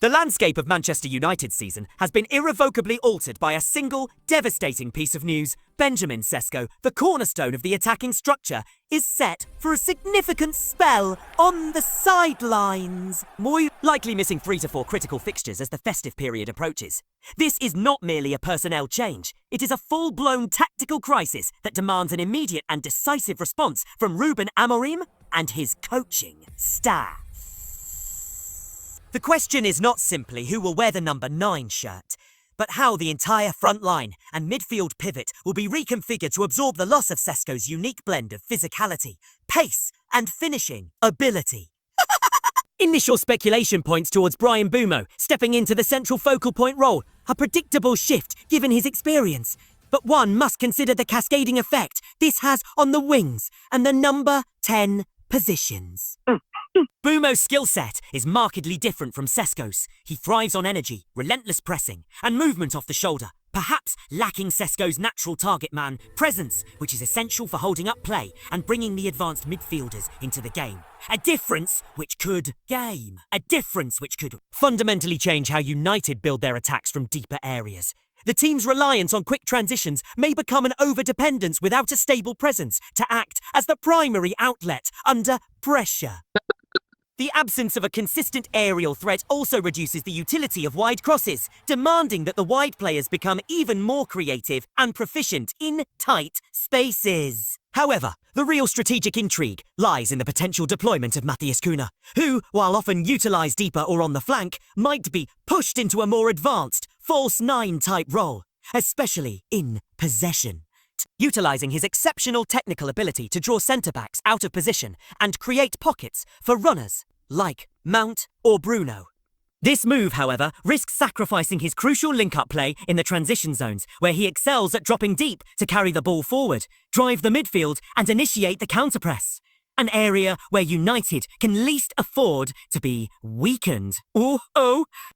The landscape of Manchester United's season has been irrevocably altered by a single, devastating piece of news. Benjamin Sesko, the cornerstone of the attacking structure, is set for a significant spell on the sidelines. Muy likely missing 3 to 4 critical fixtures as the festive period approaches. This is not merely a personnel change. It is a full-blown tactical crisis that demands an immediate and decisive response from Ruben Amorim and his coaching staff. The question is not simply who will wear the number 9 shirt, but how the entire front line and midfield pivot will be reconfigured to absorb the loss of Sesko's unique blend of physicality, pace, and finishing ability. Initial speculation points towards Bryan Mbeumo stepping into the central focal point role, a predictable shift given his experience. But one must consider the cascading effect this has on the wings and the number 10 positions. Mbeumo's skill set is markedly different from Sesko's. He thrives on energy, relentless pressing, and movement off the shoulder, perhaps lacking Sesko's natural target man presence, which is essential for holding up play and bringing the advanced midfielders into the game. A difference which could fundamentally change how United build their attacks from deeper areas. The team's reliance on quick transitions may become an over-dependence without a stable presence to act as the primary outlet under pressure. The absence of a consistent aerial threat also reduces the utility of wide crosses, demanding that the wide players become even more creative and proficient in tight spaces. However, the real strategic intrigue lies in the potential deployment of Matheus Cunha, who, while often utilised deeper or on the flank, might be pushed into a more advanced, false 9 type role, especially in possession. Utilising his exceptional technical ability to draw centre-backs out of position and create pockets for runners like Mount or Bruno. This move, however, risks sacrificing his crucial link-up play in the transition zones, where he excels at dropping deep to carry the ball forward, drive the midfield and initiate the counter-press. An area where United can least afford to be weakened.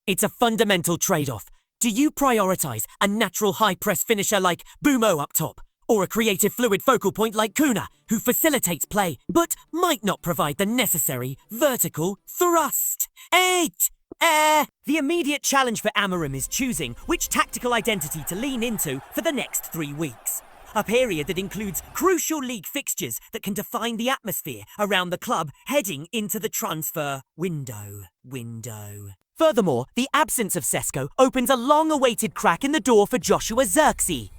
It's a fundamental trade-off. Do you prioritise a natural high-press finisher like Mbeumo up top? Or a creative fluid focal point like Cunha, who facilitates play, but might not provide the necessary vertical thrust? The immediate challenge for Amorim is choosing which tactical identity to lean into for the next 3 weeks. A period that includes crucial league fixtures that can define the atmosphere around the club heading into the transfer window. Furthermore, the absence of Sesko opens a long-awaited crack in the door for Joshua Zirkzee.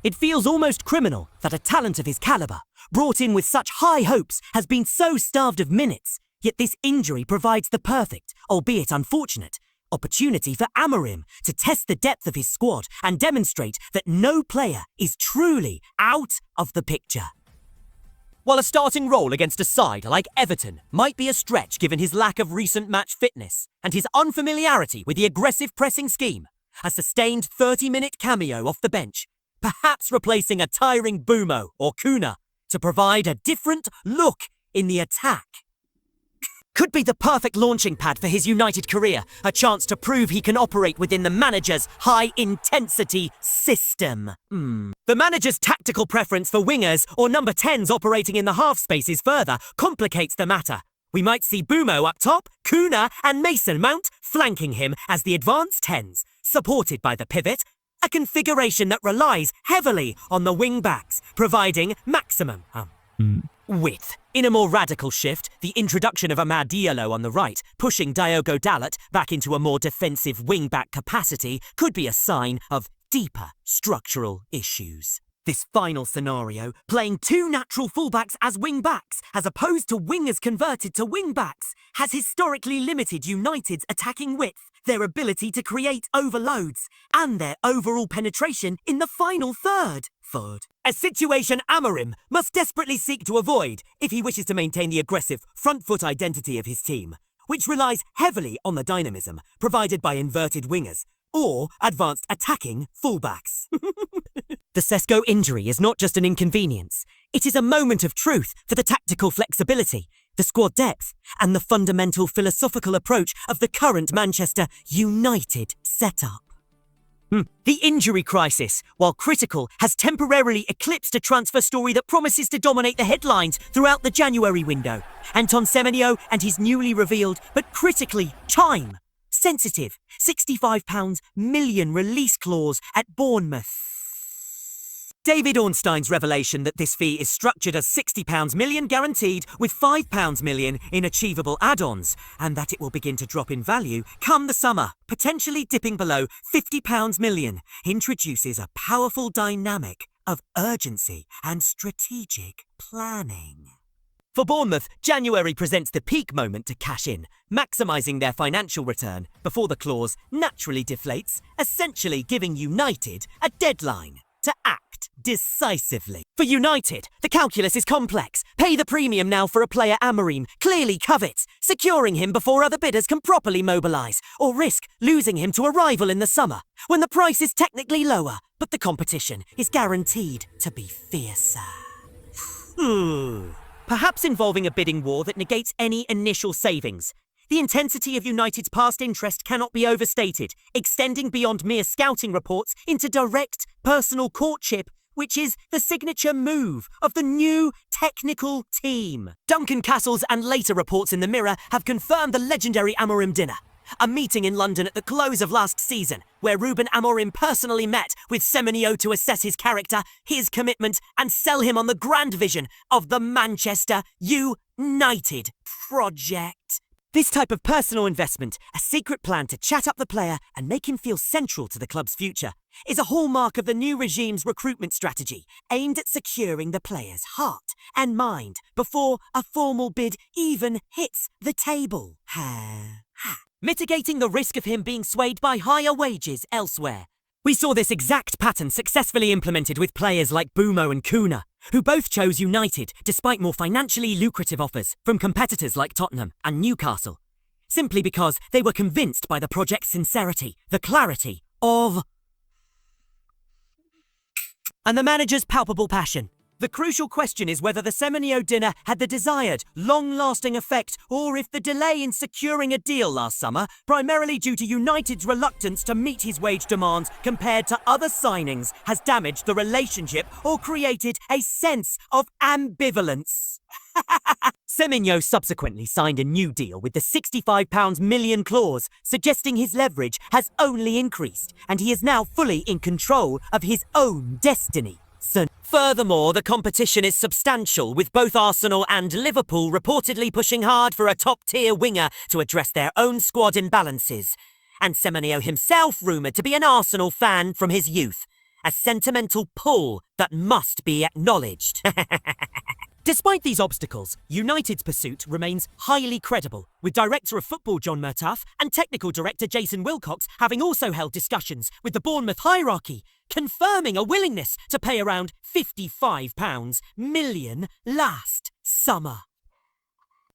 It feels almost criminal that a talent of his calibre, brought in with such high hopes, has been so starved of minutes, yet this injury provides the perfect, albeit unfortunate, opportunity for Amorim to test the depth of his squad and demonstrate that no player is truly out of the picture. While a starting role against a side like Everton might be a stretch given his lack of recent match fitness and his unfamiliarity with the aggressive pressing scheme, a sustained 30-minute cameo off the bench, perhaps replacing a tiring Mbeumo or Cunha to provide a different look in the attack, could be the perfect launching pad for his United career, a chance to prove he can operate within the manager's high-intensity system. The manager's tactical preference for wingers or number 10s operating in the half spaces further complicates the matter. We might see Mbeumo up top, Cunha and Mason Mount flanking him as the advanced 10s, supported by the pivot, a configuration that relies heavily on the wing-backs, providing maximum width. In a more radical shift, the introduction of Amad Diallo on the right, pushing Diogo Dalot back into a more defensive wing-back capacity, could be a sign of deeper structural issues. This final scenario, playing 2 natural fullbacks as wing-backs, as opposed to wingers converted to wing-backs, has historically limited United's attacking width, their ability to create overloads, and their overall penetration in the final third. A situation Amorim must desperately seek to avoid if he wishes to maintain the aggressive front-foot identity of his team, which relies heavily on the dynamism provided by inverted wingers or advanced attacking fullbacks. The Sesko injury is not just an inconvenience. It is a moment of truth for the tactical flexibility, the squad depth, and the fundamental philosophical approach of the current Manchester United setup. The injury crisis, while critical, has temporarily eclipsed a transfer story that promises to dominate the headlines throughout the January window. Anton Semenyo and his newly revealed, but critically, time sensitive £65 million release clause at Bournemouth. David Ornstein's revelation that this fee is structured as £60 million guaranteed with £5 million in achievable add-ons, and that it will begin to drop in value come the summer, potentially dipping below £50 million, introduces a powerful dynamic of urgency and strategic planning. For Bournemouth, January presents the peak moment to cash in, maximising their financial return before the clause naturally deflates, essentially giving United a deadline to act decisively. For United, the calculus is complex. Pay the premium now for a player Amorim clearly covets, securing him before other bidders can properly mobilise, or risk losing him to a rival in the summer, when the price is technically lower, but the competition is guaranteed to be fiercer. Perhaps involving a bidding war that negates any initial savings. The intensity of United's past interest cannot be overstated, extending beyond mere scouting reports into direct personal courtship, which is the signature move of the new technical team. Duncan Castles and later reports in the Mirror have confirmed the legendary Amorim dinner, a meeting in London at the close of last season, where Ruben Amorim personally met with Semenyo to assess his character, his commitment, and sell him on the grand vision of the Manchester United project. This type of personal investment, a secret plan to chat up the player and make him feel central to the club's future, is a hallmark of the new regime's recruitment strategy, aimed at securing the player's heart and mind before a formal bid even hits the table. Mitigating the risk of him being swayed by higher wages elsewhere. We saw this exact pattern successfully implemented with players like Bumo and Kuna, who both chose United despite more financially lucrative offers from competitors like Tottenham and Newcastle, simply because they were convinced by the project's sincerity, the clarity of and the manager's palpable passion. The crucial question is whether the Semenyo dinner had the desired, long-lasting effect, or if the delay in securing a deal last summer, primarily due to United's reluctance to meet his wage demands compared to other signings, has damaged the relationship or created a sense of ambivalence. Semenyo subsequently signed a new deal with the £65 million clause, suggesting his leverage has only increased, and he is now fully in control of his own destiny. Furthermore, the competition is substantial, with both Arsenal and Liverpool reportedly pushing hard for a top-tier winger to address their own squad imbalances. And Semenyo himself rumoured to be an Arsenal fan from his youth. A sentimental pull that must be acknowledged. Despite these obstacles, United's pursuit remains highly credible, with Director of Football John Murtaugh and Technical Director Jason Wilcox having also held discussions with the Bournemouth hierarchy, confirming a willingness to pay around £55 million last summer.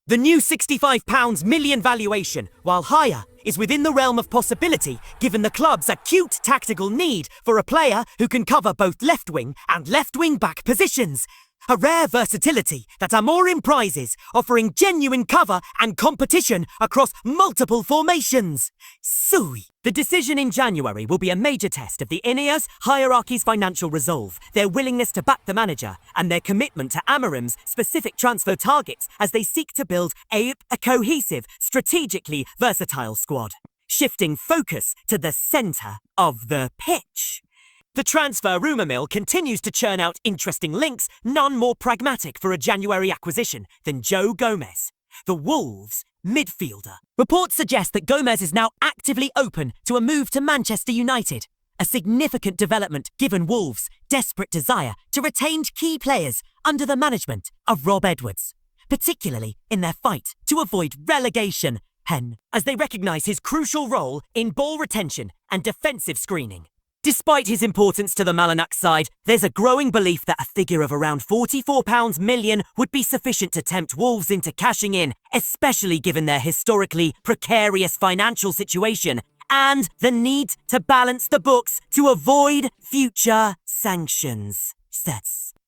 The new £65 million valuation, while higher, is within the realm of possibility given the club's acute tactical need for a player who can cover both left-wing and left-wing back positions. A rare versatility that Amorim prizes, offering genuine cover and competition across multiple formations. Sui. The decision in January will be a major test of the Ineos hierarchy's financial resolve, their willingness to back the manager, and their commitment to Amorim's specific transfer targets as they seek to build a cohesive, strategically versatile squad. Shifting focus to the centre of the pitch. The transfer rumour mill continues to churn out interesting links, none more pragmatic for a January acquisition than Joe Gomez, the Wolves midfielder. Reports suggest that Gomez is now actively open to a move to Manchester United, a significant development given Wolves' desperate desire to retain key players under the management of Rob Edwards, particularly in their fight to avoid relegation, as they recognise his crucial role in ball retention and defensive screening. Despite his importance to the Malinak side, there's a growing belief that a figure of around £44 million would be sufficient to tempt Wolves into cashing in, especially given their historically precarious financial situation and the need to balance the books to avoid future sanctions.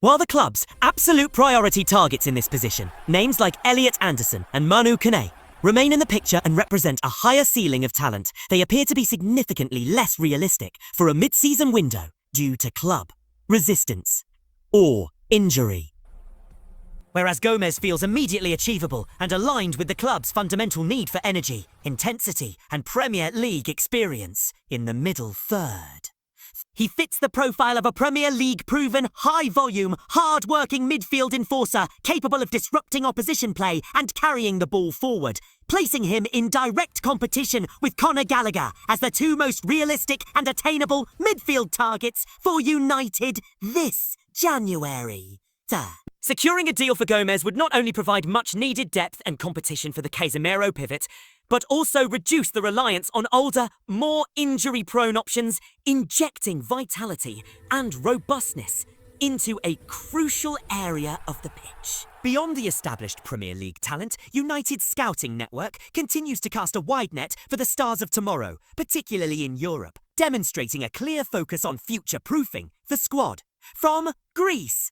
While the club's absolute priority targets in this position, names like Elliot Anderson and Manu Kane, remain in the picture and represent a higher ceiling of talent, they appear to be significantly less realistic for a mid-season window due to club resistance or injury. whereas Gomez feels immediately achievable and aligned with the club's fundamental need for energy, intensity, and Premier League experience in the middle third. He fits the profile of a Premier League-proven, high-volume, hard-working midfield enforcer capable of disrupting opposition play and carrying the ball forward, placing him in direct competition with Conor Gallagher as the two most realistic and attainable midfield targets for United this January. Securing a deal for Gomez would not only provide much-needed depth and competition for the Casemiro pivot, but also reduce the reliance on older, more injury-prone options, injecting vitality and robustness into a crucial area of the pitch. Beyond the established Premier League talent, United's scouting network continues to cast a wide net for the stars of tomorrow, particularly in Europe, demonstrating a clear focus on future-proofing the squad. From Greece,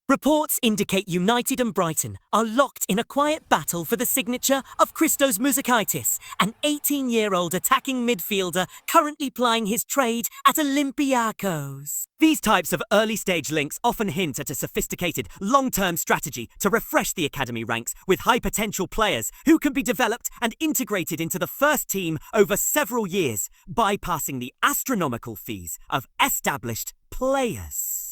reports indicate United and Brighton are locked in a quiet battle for the signature of Christos Mouzakaitis, an 18-year-old attacking midfielder currently plying his trade at Olympiacos. These types of early-stage links often hint at a sophisticated, long-term strategy to refresh the academy ranks with high-potential players who can be developed and integrated into the first team over several years, bypassing the astronomical fees of established players.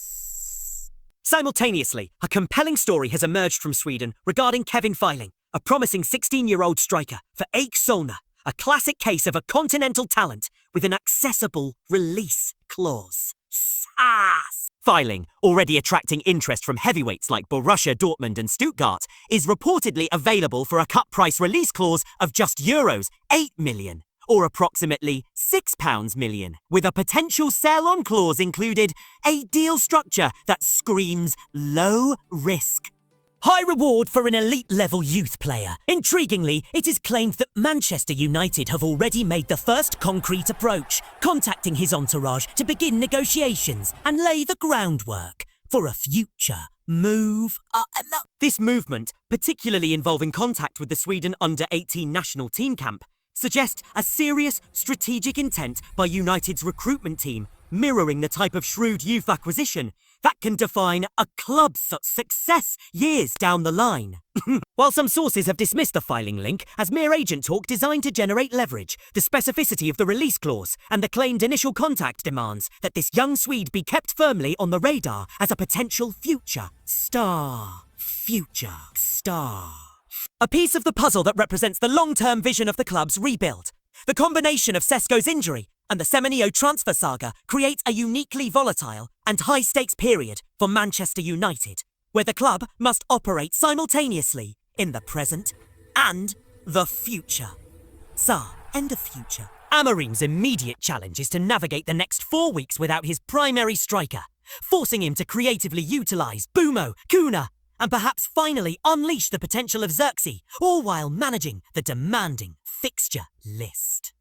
Simultaneously, a compelling story has emerged from Sweden regarding Kevin Filing, a promising 16-year-old striker for AIK Solna, a classic case of a continental talent with an accessible release clause. Filing, already attracting interest from heavyweights like Borussia Dortmund and Stuttgart, is reportedly available for a cut price release clause of just euros 8 million, or approximately £6 million, with a potential sell-on clause included, a deal structure that screams low risk. High reward for an elite-level youth player. Intriguingly, it is claimed that Manchester United have already made the first concrete approach, contacting his entourage to begin negotiations and lay the groundwork for a future move. This movement, particularly involving contact with the Sweden under-18 national team camp, suggest a serious strategic intent by United's recruitment team, mirroring the type of shrewd youth acquisition that can define a club's success years down the line. While some sources have dismissed the Filing link as mere agent talk designed to generate leverage, the specificity of the release clause and the claimed initial contact demands that this young Swede be kept firmly on the radar as a potential future star. A piece of the puzzle that represents the long-term vision of the club's rebuild. The combination of Sesko's injury and the Semenyo transfer saga creates a uniquely volatile and high-stakes period for Manchester United, where the club must operate simultaneously in the present and the future. End of future. Amorim's immediate challenge is to navigate the next 4 weeks without his primary striker, forcing him to creatively utilise Bumo, Kuna, and perhaps finally unleash the potential of Xerxes, all while managing the demanding fixture list.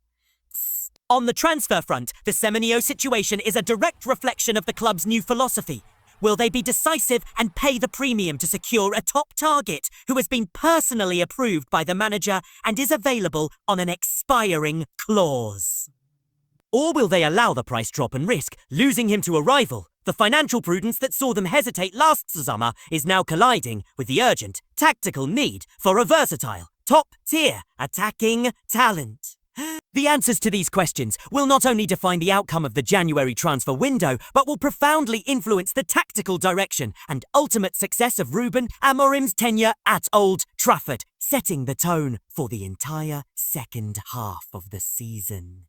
On the transfer front, the Semenyo situation is a direct reflection of the club's new philosophy. Will they be decisive and pay the premium to secure a top target who has been personally approved by the manager and is available on an expiring clause? Or will they allow the price drop and risk losing him to a rival? The financial prudence that saw them hesitate last summer is now colliding with the urgent, tactical need for a versatile, top-tier attacking talent. The answers to these questions will not only define the outcome of the January transfer window, but will profoundly influence the tactical direction and ultimate success of Ruben Amorim's tenure at Old Trafford, setting the tone for the entire second half of the season.